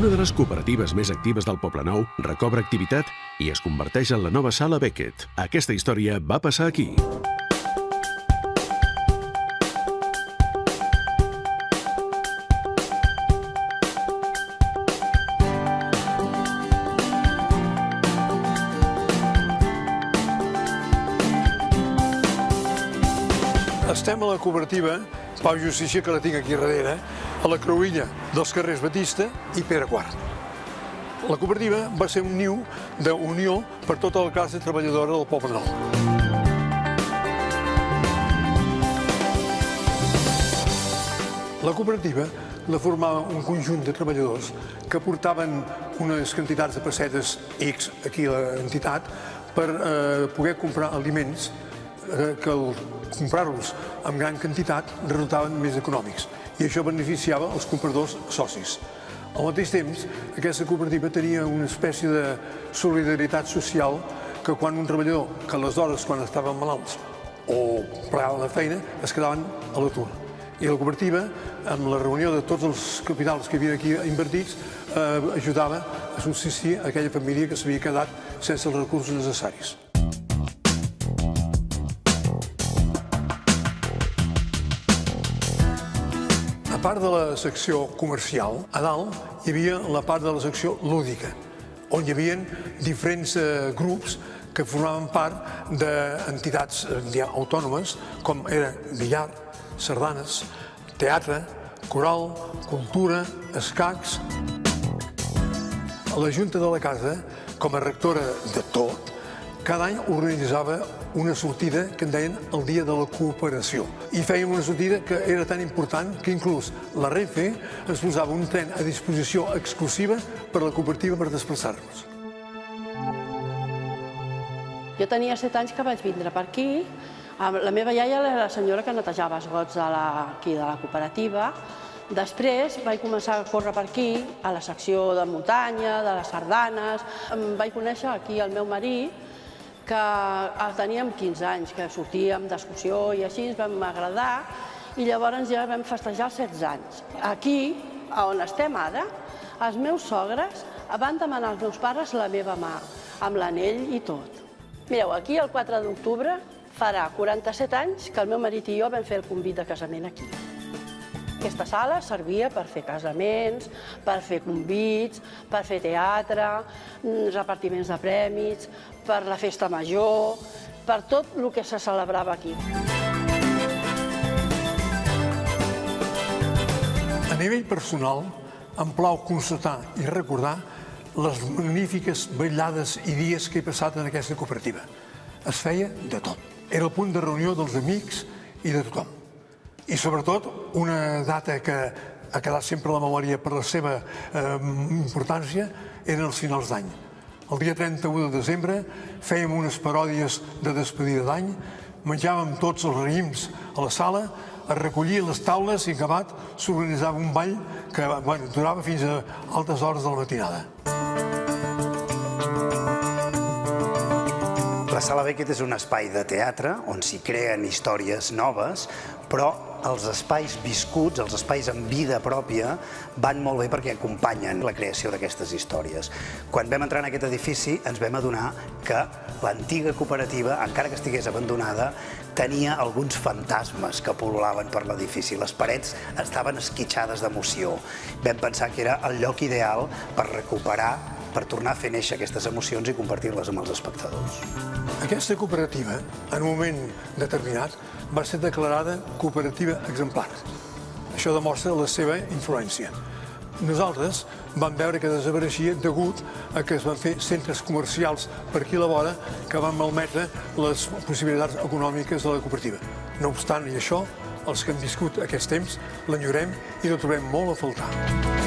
Una de les cooperatives més actives del Poblenou recobra activitat i es converteix en la nova Sala Beckett. Aquesta història va passar aquí. Estem a la cooperativa Pau Justícia, que la tinc aquí darrere, a la creuilla dels carrers Batista i Pere IV. La cooperativa va ser un niu d'unió per tota la classe treballadora del Poblenou. La cooperativa la formava un conjunt de treballadors que portaven unes quantitats de pessetes X aquí a l'entitat per poder comprar aliments que al comprar-los en gran quantitat resultaven més econòmics i això beneficiava els compradors socis. Al mateix temps, aquesta cooperativa tenia una espècie de solidaritat social que quan un treballador, que aleshores quan estaven malalts o plegaven la feina, es quedaven a l'atur. I la cooperativa, amb la reunió de tots els capitals que hi havia aquí invertits, ajudava a subsistir aquella família que s'havia quedat sense els recursos necessaris. A part de la secció comercial, a dalt hi havia la part de la secció lúdica, on hi havia diferents grups que formaven part d'entitats autònomes, com era billar, sardanes, teatre, coral, cultura, escacs. La Junta de la Casa, com a rectora de tot, cada any organitzava una sortida que en deien el Dia de la Cooperació. I fèiem una sortida que era tan important que inclús la Renfe ens posava un tren a disposició exclusiva per a la cooperativa per desplaçar-nos. Jo tenia 7 anys que vaig vindre per aquí. La meva iaia era la senyora que netejava esgots aquí de la cooperativa. Després vaig començar a córrer per aquí, a la secció de muntanya, de les sardanes. Vaig conèixer aquí el meu marit, que teníem 15 anys, que sortíem d'excursió i així ens vam agradar i llavors ja vam festejar els 16 anys. Aquí, on estem ara, els meus sogres van demanar als meus pares la meva mà, amb l'anell i tot. Mireu, aquí el 4 d'octubre farà 47 anys que el meu marit i jo vam fer el convit de casament aquí. Aquesta sala servia per fer casaments, per fer convits, per fer teatre, repartiments de premis, per la festa major, per tot el que se celebrava aquí. A nivell personal, em plau constatar i recordar les magnífiques vetllades i dies que he passat en aquesta cooperativa. Es feia de tot. Era el punt de reunió dels amics i de tothom. I sobretot una data que ha quedat sempre a la memòria per la seva importància eren els finals d'any. El dia 31 de desembre fèiem unes paròdies de despedida d'any, menjàvem tots els raïms a la sala, es recollia les taules i acabat s'organitzava un ball que durava fins a altes hores de la matinada. La Sala Beckett és un espai de teatre on s'hi creen històries noves, però els espais viscuts, els espais amb vida pròpia, van molt bé perquè acompanyen la creació d'aquestes històries. Quan vam entrar en aquest edifici ens vam adonar que l'antiga cooperativa, encara que estigués abandonada, tenia alguns fantasmes que pol·lulaven per l'edifici. Les parets estaven esquitxades d'emoció. Vam pensar que era el lloc ideal per recuperar, per tornar a fer néixer aquestes emocions i compartir-les amb els espectadors. Aquesta cooperativa, en un moment determinat, va ser declarada cooperativa exemplar. Això demostra la seva influència. Nosaltres vam veure que desapareixia degut a que es van fer centres comercials per aquí a la vora que van malmetre les possibilitats econòmiques de la cooperativa. No obstant i això, els que hem viscut aquests temps l'enyorem i ho trobem molt a faltar.